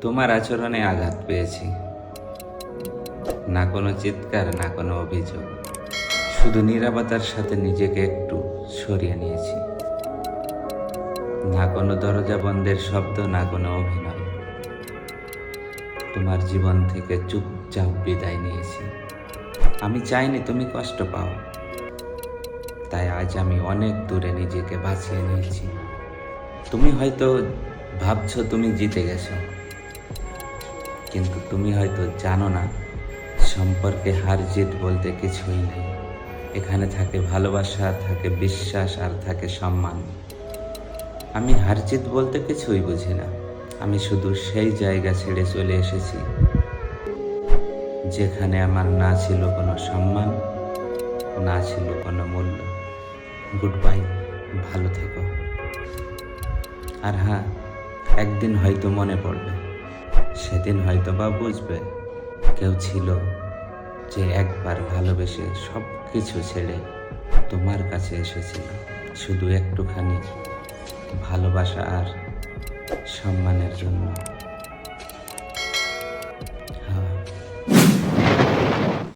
তোমার আচরণে আঘাত পেয়েছি। না কোনো চিৎকার, না কোনো অভিযোগ, শুধু নীরবতার সাথে নিজেকে একটু সরিয়ে নিয়েছি। না কোনো দরজা বন্ধের শব্দ, না কোনো অভিনয়। তোমার জীবন থেকে চুপচাপ বিদায় নিয়েছি। আমি চাইনি তুমি কষ্ট পাও, তাই আজ আমি অনেক দূরে নিজেকে বাঁচিয়ে নিয়েছি। তুমি হয়তো ভাবছো তুমি জিতে গেছো, কিন্তু তুমি হয়তো জানো না, সম্পর্কে হার জিত বলতে কিছুই নেই। এখানে থাকে ভালোবাসা, থাকে বিশ্বাস, আর থাকে সম্মান। আমি হার জিত বলতে কিছুই বুঝি না। আমি শুধু সেই জায়গা ছেড়ে চলে এসেছি যেখানে আমার না ছিল কোনো সম্মান, না ছিল কোনো মূল্য। গুড বাই, ভালো থেকো। আর হ্যাঁ, একদিন হয়তো মনে পড়বে, সেদিন হয়তো বা বুঝবে কেউ ছিল যে একবার ভালোবেসে সব কিছু ছেড়ে তোমার কাছে এসেছিল, শুধু একটুখানি ভালোবাসা আর সম্মানের জন্য।